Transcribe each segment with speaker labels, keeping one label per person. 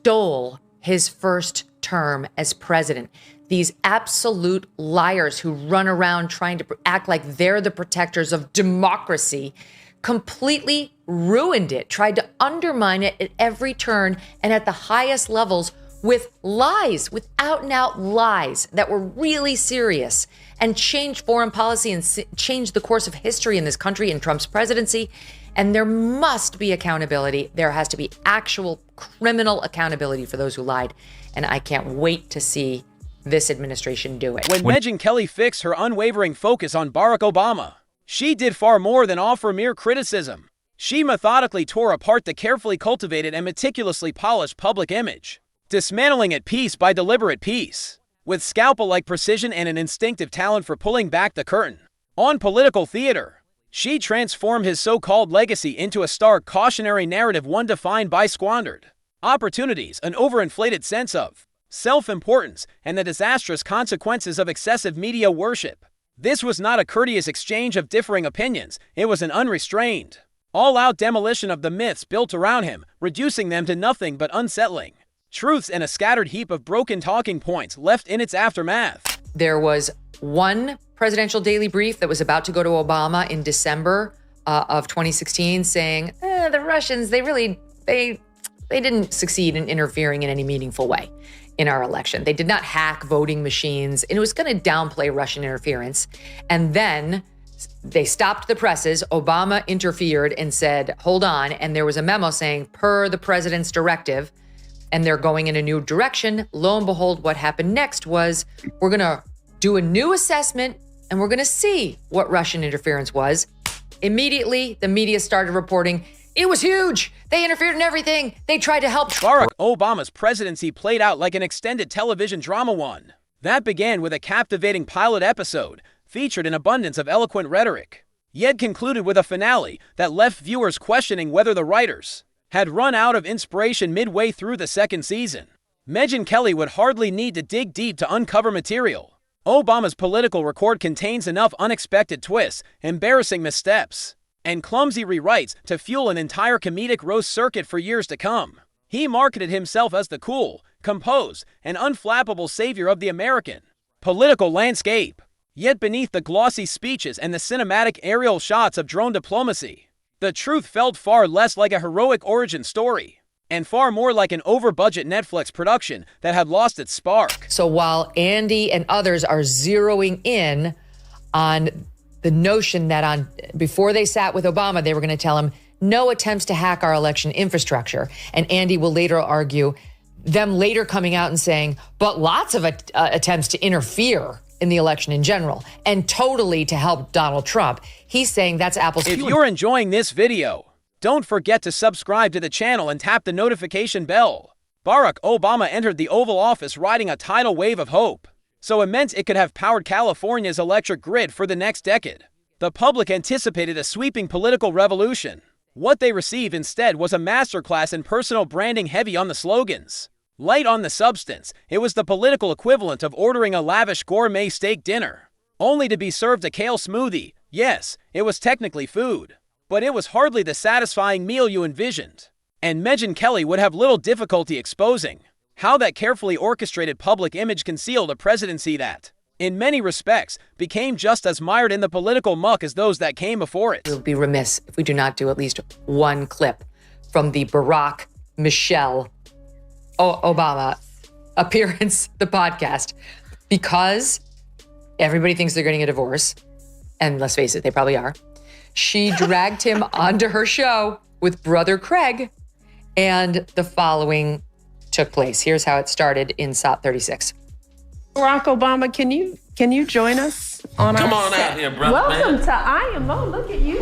Speaker 1: stole his first term as president. These absolute liars who run around trying to act like they're the protectors of democracy completely ruined it, tried to undermine it at every turn and at the highest levels with lies, with out and out lies that were really serious, and changed foreign policy and changed the course of history in this country in Trump's presidency. And there must be accountability. There has to be actual criminal accountability for those who lied. And I can't wait to see this administration do it.
Speaker 2: When Megyn Kelly fixed her unwavering focus on Barack Obama, she did far more than offer mere criticism. She methodically tore apart the carefully cultivated and meticulously polished public image, dismantling it piece by deliberate piece, with scalpel-like precision and an instinctive talent for pulling back the curtain on political theater. She transformed his so-called legacy into a stark cautionary narrative, one defined by squandered opportunities, an overinflated sense of self-importance, and the disastrous consequences of excessive media worship. This was not a courteous exchange of differing opinions. It was an unrestrained, all-out demolition of the myths built around him, reducing them to nothing but unsettling truths and a scattered heap of broken talking points left in its aftermath.
Speaker 1: There was one presidential daily brief that was about to go to Obama in December of 2016 saying, the Russians, they didn't succeed in interfering in any meaningful way in our election. They did not hack voting machines, and it was going to downplay Russian interference. And then they stopped the presses. Obama interfered and said, hold on. And there was a memo saying, per the president's directive, and they're going in a new direction. Lo and behold, what happened next was we're going to do a new assessment and we're going to see what Russian interference was. Immediately, the media started reporting it was huge. They interfered in everything. They tried to help.
Speaker 2: Barack Obama's presidency played out like an extended television drama one. That began with a captivating pilot episode, featured an abundance of eloquent rhetoric, yet concluded with a finale that left viewers questioning whether the writers had run out of inspiration midway through the second season. Megyn Kelly would hardly need to dig deep to uncover material. Obama's political record contains enough unexpected twists, embarrassing missteps, and clumsy rewrites to fuel an entire comedic roast circuit for years to come. He marketed himself as the cool, composed, and unflappable savior of the American political landscape. Yet beneath the glossy speeches and the cinematic aerial shots of drone diplomacy, the truth felt far less like a heroic origin story and far more like an over-budget Netflix production that had lost its spark.
Speaker 1: So while Andy and others are zeroing in on the notion that before they sat with Obama, they were going to tell him no attempts to hack our election infrastructure. And Andy will later argue them later coming out and saying, but lots of attempts to interfere in the election in general and totally to help Donald Trump. He's saying that's apples to
Speaker 2: If you're enjoying this video, don't forget to subscribe to the channel and tap the notification bell. Barack Obama entered the Oval Office riding a tidal wave of hope, so immense it could have powered California's electric grid for the next decade. The public anticipated a sweeping political revolution. What they received instead was a masterclass in personal branding heavy on the slogans, light on the substance. It was the political equivalent of ordering a lavish gourmet steak dinner, only to be served a kale smoothie. Yes, it was technically food, but it was hardly the satisfying meal you envisioned. And Megyn Kelly would have little difficulty exposing how that carefully orchestrated public image concealed a presidency that, in many respects, became just as mired in the political muck as those that came before it.
Speaker 1: We'll be remiss if we do not do at least one clip from the Barack Michelle Obama appearance, the podcast, because everybody thinks they're getting a divorce. And let's face it, they probably are. She dragged him onto her show with brother Craig, and the following took place. Here's how it started in SOT 36.
Speaker 3: Barack Obama, can you join us on
Speaker 4: Come
Speaker 3: our
Speaker 4: on
Speaker 3: set?
Speaker 4: out here, brother.
Speaker 3: Welcome
Speaker 4: man.
Speaker 3: to IMO. Look at you.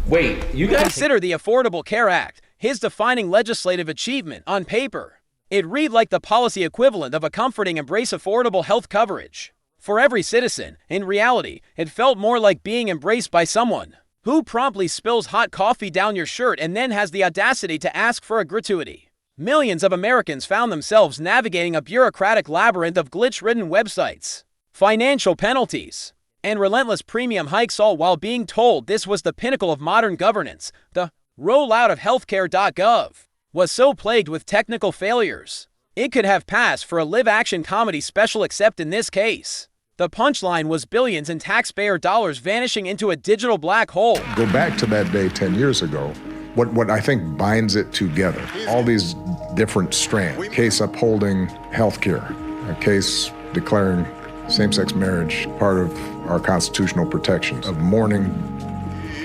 Speaker 4: Wait, you guys
Speaker 2: Consider the Affordable Care Act, his defining legislative achievement. On paper, it read like the policy equivalent of a comforting embrace affordable health coverage for every citizen. In reality, it felt more like being embraced by someone who promptly spills hot coffee down your shirt and then has the audacity to ask for a gratuity. Millions of Americans found themselves navigating a bureaucratic labyrinth of glitch-ridden websites, financial penalties, and relentless premium hikes, all while being told this was the pinnacle of modern governance. The rollout of healthcare.gov was so plagued with technical failures, it could have passed for a live-action comedy special, except in this case, the punchline was billions in taxpayer dollars vanishing into a digital black hole.
Speaker 5: Go back to that day 10 years ago. What I think binds it together, all these different strands, case upholding healthcare, a case declaring same-sex marriage part of our constitutional protections, of mourning.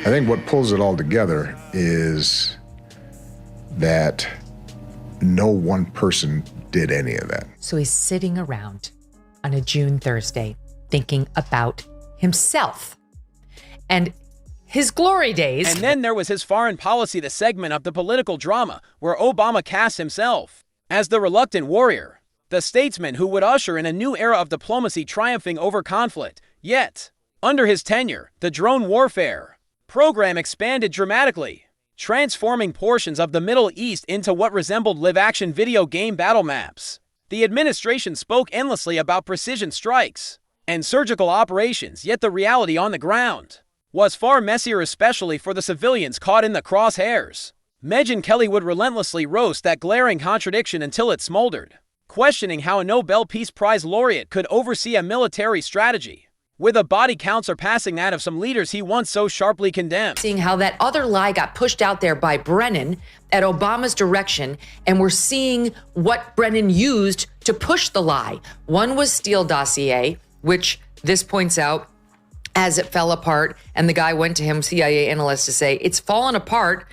Speaker 5: I think what pulls it all together is that no one person did any of that.
Speaker 1: So he's sitting around on a June Thursday thinking about himself and his glory days.
Speaker 2: And then there was his foreign policy, the segment of the political drama where Obama cast himself as the reluctant warrior, the statesman who would usher in a new era of diplomacy triumphing over conflict. Yet, under his tenure, the drone warfare program expanded dramatically, transforming portions of the Middle East into what resembled live-action video game battle maps. The administration spoke endlessly about precision strikes and surgical operations, yet the reality on the ground was far messier, especially for the civilians caught in the crosshairs. Megyn Kelly would relentlessly roast that glaring contradiction until it smoldered, questioning how a Nobel Peace Prize laureate could oversee a military strategy with a body count surpassing that of some leaders he once so sharply condemned.
Speaker 1: Seeing how that other lie got pushed out there by Brennan at Obama's direction, and we're seeing what Brennan used to push the lie. One was Steele dossier, which this points out as it fell apart, and the guy went to him, CIA analyst, to say, it's fallen apart.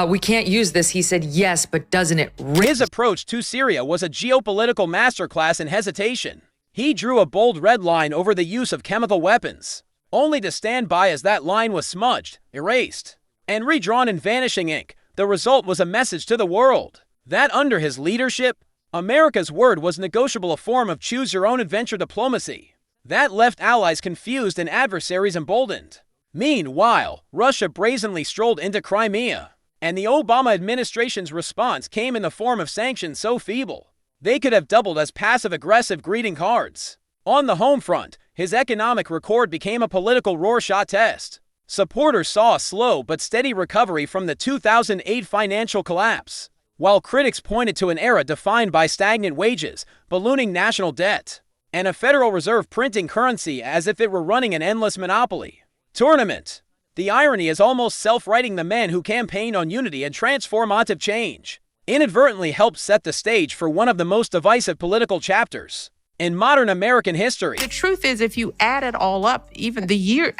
Speaker 1: We can't use this. He said, yes, but doesn't it rip?
Speaker 2: His approach to Syria was a geopolitical masterclass in hesitation. He drew a bold red line over the use of chemical weapons, only to stand by as that line was smudged, erased, and redrawn in vanishing ink. The result was a message to the world that under his leadership, America's word was negotiable, a form of choose-your-own-adventure diplomacy that left allies confused and adversaries emboldened. Meanwhile, Russia brazenly strolled into Crimea, and the Obama administration's response came in the form of sanctions so feeble they could have doubled as passive-aggressive greeting cards. On the home front, his economic record became a political Rorschach test. Supporters saw a slow but steady recovery from the 2008 financial collapse, while critics pointed to an era defined by stagnant wages, ballooning national debt, and a Federal Reserve printing currency as if it were running an endless monopoly tournament. The irony is almost self-writing. The man who campaigned on unity and transformative change inadvertently helped set the stage for one of the most divisive political chapters in modern American history.
Speaker 3: The truth is, if you add it all up, even the year,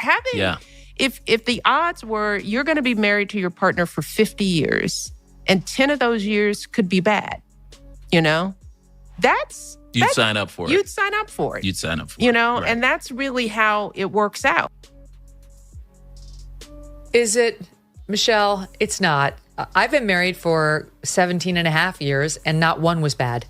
Speaker 3: if the odds were you're going to be married to your partner for 50 years and 10 of those years could be bad, you'd
Speaker 6: sign up for it.
Speaker 3: You'd sign up for it.
Speaker 6: You'd sign up for it.
Speaker 3: Right. And that's really how it works out.
Speaker 1: Is it, Michelle? It's not. I've been married for 17 and a half years, and not one was bad.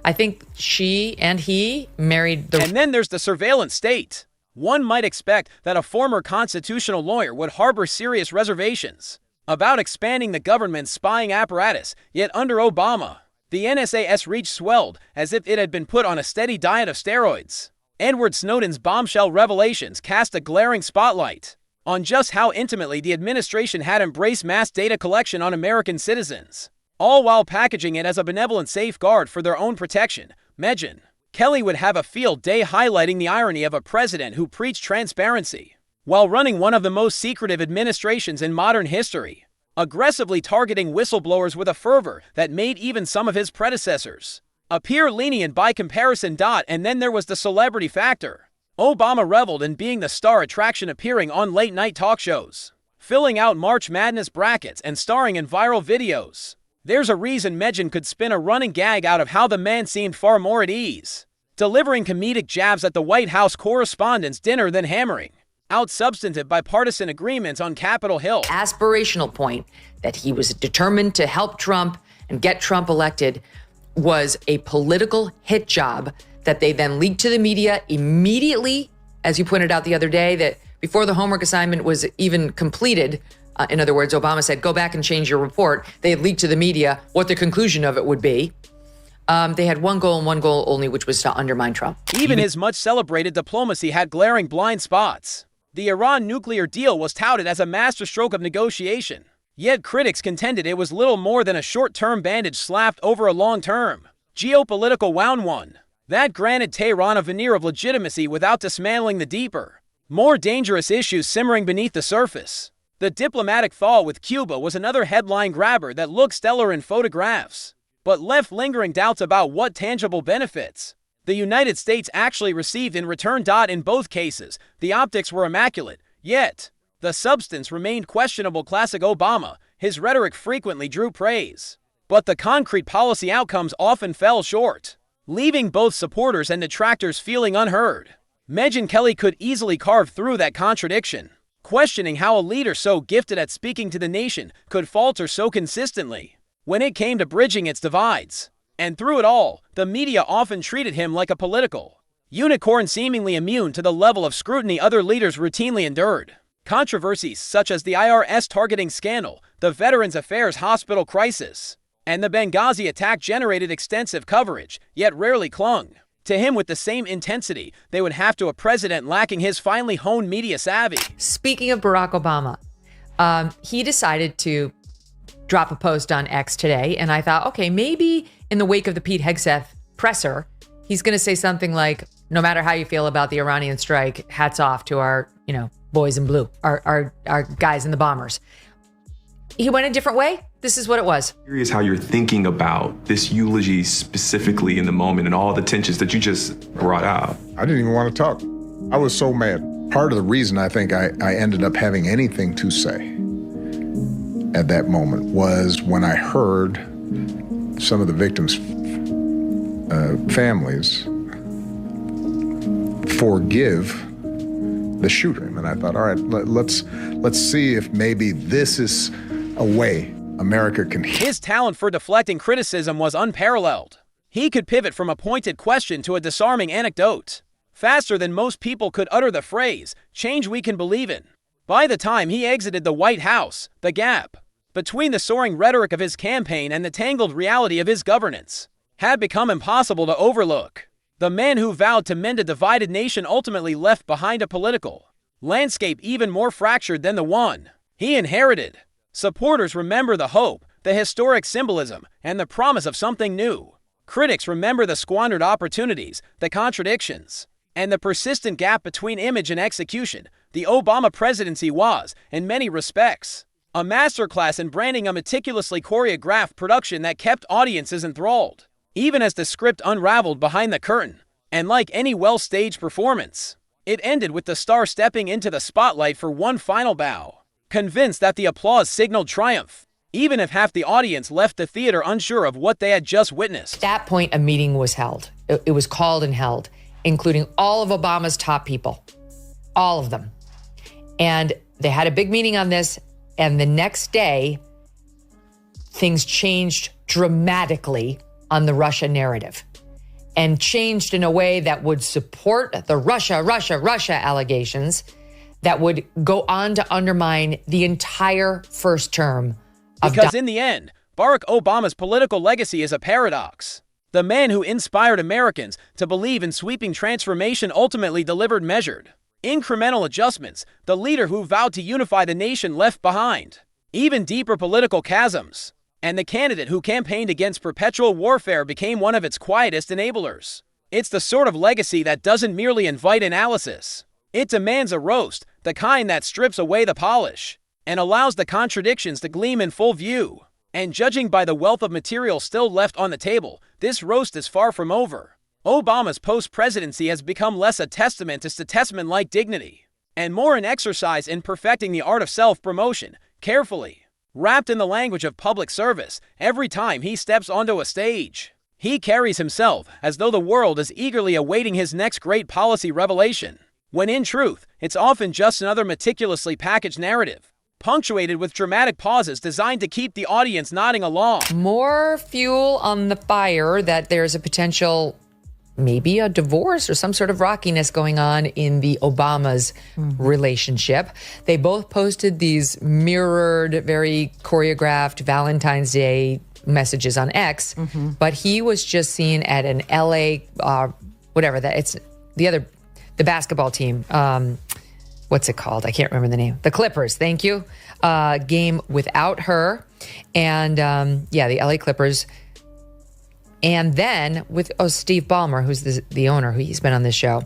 Speaker 1: I think she and he married the...
Speaker 2: And then there's the surveillance state. One might expect that a former constitutional lawyer would harbor serious reservations about expanding the government's spying apparatus, yet under Obama, the NSA's reach swelled as if it had been put on a steady diet of steroids. Edward Snowden's bombshell revelations cast a glaring spotlight on just how intimately the administration had embraced mass data collection on American citizens, all while packaging it as a benevolent safeguard for their own protection. Megyn Kelly would have a field day highlighting the irony of a president who preached transparency while running one of the most secretive administrations in modern history, aggressively targeting whistleblowers with a fervor that made even some of his predecessors appear lenient by comparison. And then there was the celebrity factor. Obama reveled in being the star attraction, appearing on late-night talk shows, filling out March Madness brackets, and starring in viral videos. There's a reason Megyn could spin a running gag out of how the man seemed far more at ease, delivering comedic jabs at the White House Correspondents' Dinner than hammering out substantive bipartisan agreements on Capitol Hill.
Speaker 1: Aspirational point that he was determined to help Trump and get Trump elected was a political hit job that they then leaked to the media immediately, as you pointed out the other day, that before the homework assignment was even completed, in other words, Obama said, go back and change your report. They had leaked to the media what the conclusion of it would be. They had one goal and one goal only, which was to undermine Trump.
Speaker 2: Even his much celebrated diplomacy had glaring blind spots. The Iran nuclear deal was touted as a masterstroke of negotiation, Yet critics contended it was little more than a short-term bandage slapped over a long-term, geopolitical wound one that granted Tehran a veneer of legitimacy without dismantling the deeper, more dangerous issues simmering beneath the surface. The diplomatic thaw with Cuba was another headline grabber that looked stellar in photographs, but left lingering doubts about what tangible benefits the United States actually received in return. In both cases, the optics were immaculate, yet the substance remained questionable. Classic Obama, his rhetoric frequently drew praise, but the concrete policy outcomes often fell short, leaving both supporters and detractors feeling unheard. Megyn Kelly could easily carve through that contradiction, questioning how a leader so gifted at speaking to the nation could falter so consistently when it came to bridging its divides. And through it all, the media often treated him like a political unicorn, seemingly immune to the level of scrutiny other leaders routinely endured. Controversies such as the IRS targeting scandal, the Veterans Affairs hospital crisis, and the Benghazi attack generated extensive coverage, yet rarely clung to him with the same intensity they would have to a president lacking his finely honed media savvy.
Speaker 1: Speaking of Barack Obama, he decided to drop a post on X today, and I thought, okay, maybe in the wake of the Pete Hegseth presser, he's going to say something like, no matter how you feel about the Iranian strike, hats off to our, boys in blue, our guys in the bombers. He went a different way. This is what it was.
Speaker 6: Curious how you're thinking about this eulogy specifically in the moment and all the tensions that you just brought out.
Speaker 5: I didn't even want to talk. I was so mad. Part of the reason I think I ended up having anything to say at that moment was when I heard some of the victims' families forgive the shooter. And I thought, all right, let's see if maybe this is a way America can.
Speaker 2: His talent for deflecting criticism was unparalleled. He could pivot from a pointed question to a disarming anecdote faster than most people could utter the phrase, change we can believe in. By the time he exited the White House, the gap between the soaring rhetoric of his campaign and the tangled reality of his governance had become impossible to overlook. The man who vowed to mend a divided nation ultimately left behind a political landscape even more fractured than the one he inherited. Supporters remember the hope, the historic symbolism, and the promise of something new. Critics remember the squandered opportunities, the contradictions, and the persistent gap between image and execution. The Obama presidency was, in many respects, a masterclass in branding, a meticulously choreographed production that kept audiences enthralled, even as the script unraveled behind the curtain. And like any well-staged performance, it ended with the star stepping into the spotlight for one final bow, convinced that the applause signaled triumph, even if half the audience left the theater unsure of what they had just witnessed.
Speaker 1: At that point, a meeting was held. It was called and held, including all of Obama's top people, all of them. And they had a big meeting on this. And the next day, things changed dramatically on the Russia narrative, and changed in a way that would support the Russia allegations that would go on to undermine the entire first term of
Speaker 2: Because in the end, Barack Obama's political legacy is a paradox. The man who inspired Americans to believe in sweeping transformation ultimately delivered measured, incremental adjustments. The leader who vowed to unify the nation left behind even deeper political chasms. And the candidate who campaigned against perpetual warfare became one of its quietest enablers. It's the sort of legacy that doesn't merely invite analysis. It demands a roast, the kind that strips away the polish and allows the contradictions to gleam in full view. And judging by the wealth of material still left on the table, this roast is far from over. Obama's post-presidency has become less a testament to statesman-like dignity and more an exercise in perfecting the art of self-promotion, carefully wrapped in the language of public service. Every time he steps onto a stage, he carries himself as though the world is eagerly awaiting his next great policy revelation, when in truth, it's often just another meticulously packaged narrative, punctuated with dramatic pauses designed to keep the audience nodding along.
Speaker 1: More fuel on the fire that there's a potential, maybe a divorce or some sort of rockiness going on in the Obamas' relationship. They both posted these mirrored, very choreographed Valentine's Day messages on X, but he was just seen at an LA, the basketball team, what's it called? I can't remember the name. The Clippers, thank you. Game without her. And the LA Clippers. And then with Steve Ballmer, who's the owner, he's been on this show.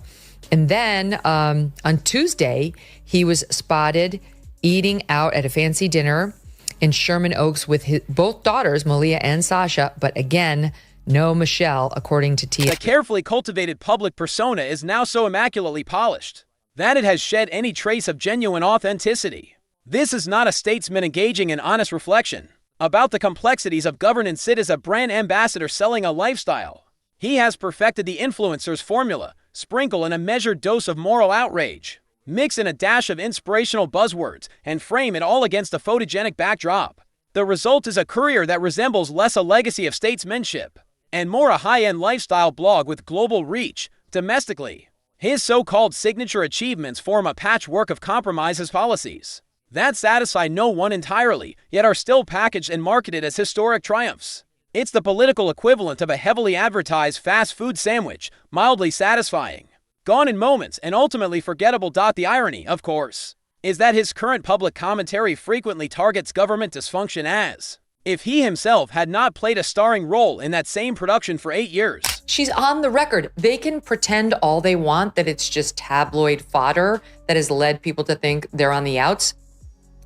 Speaker 1: And then on Tuesday, he was spotted eating out at a fancy dinner in Sherman Oaks with both daughters, Malia and Sasha, but again, no Michelle, according to TMZ.
Speaker 2: The carefully cultivated public persona is now so immaculately polished that it has shed any trace of genuine authenticity. This is not a statesman engaging in honest reflection about the complexities of governance. It is a brand ambassador selling a lifestyle. He has perfected the influencer's formula, sprinkle in a measured dose of moral outrage, mix in a dash of inspirational buzzwords, and frame it all against a photogenic backdrop. The result is a career that resembles less a legacy of statesmanship and more a high-end lifestyle blog with global reach. Domestically, his so-called signature achievements form a patchwork of compromises policies that satisfy no one entirely, yet are still packaged and marketed as historic triumphs. It's the political equivalent of a heavily advertised fast food sandwich, mildly satisfying, gone in moments, and ultimately forgettable. The irony, of course, is that his current public commentary frequently targets government dysfunction as if he himself had not played a starring role in that same production for 8 years.
Speaker 1: She's on the record. They can pretend all they want that it's just tabloid fodder that has led people to think they're on the outs.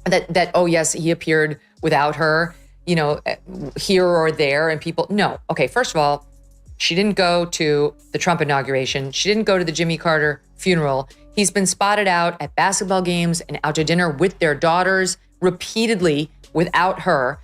Speaker 1: That oh yes, he appeared without her, here or there, and people, no. Okay, first of all, she didn't go to the Trump inauguration. She didn't go to the Jimmy Carter funeral. He's been spotted out at basketball games and out to dinner with their daughters repeatedly without her.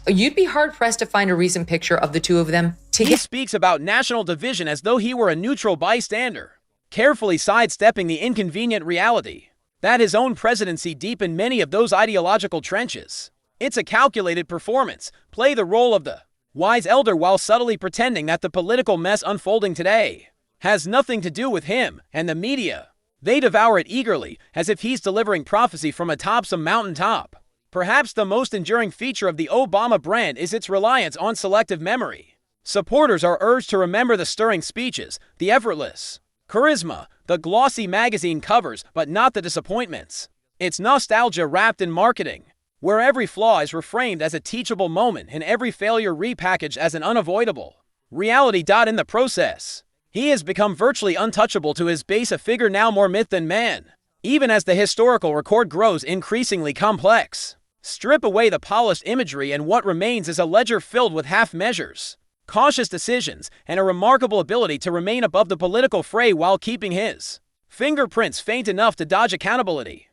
Speaker 1: You'd be hard-pressed to find a recent picture of the two of them together.
Speaker 2: He speaks about national division as though he were a neutral bystander, carefully sidestepping the inconvenient reality that his own presidency deepened many of those ideological trenches. It's a calculated performance. Play the role of the wise elder while subtly pretending that the political mess unfolding today has nothing to do with him and the media. They devour it eagerly, as if he's delivering prophecy from atop some mountaintop. Perhaps the most enduring feature of the Obama brand is its reliance on selective memory. Supporters are urged to remember the stirring speeches, the effortless charisma, the glossy magazine covers, but not the disappointments. It's nostalgia wrapped in marketing, where every flaw is reframed as a teachable moment and every failure repackaged as an unavoidable reality. In the process, he has become virtually untouchable to his base, a figure now more myth than man. Even as the historical record grows increasingly complex, strip away the polished imagery and what remains is a ledger filled with half measures, cautious decisions, and a remarkable ability to remain above the political fray while keeping his fingerprints faint enough to dodge accountability.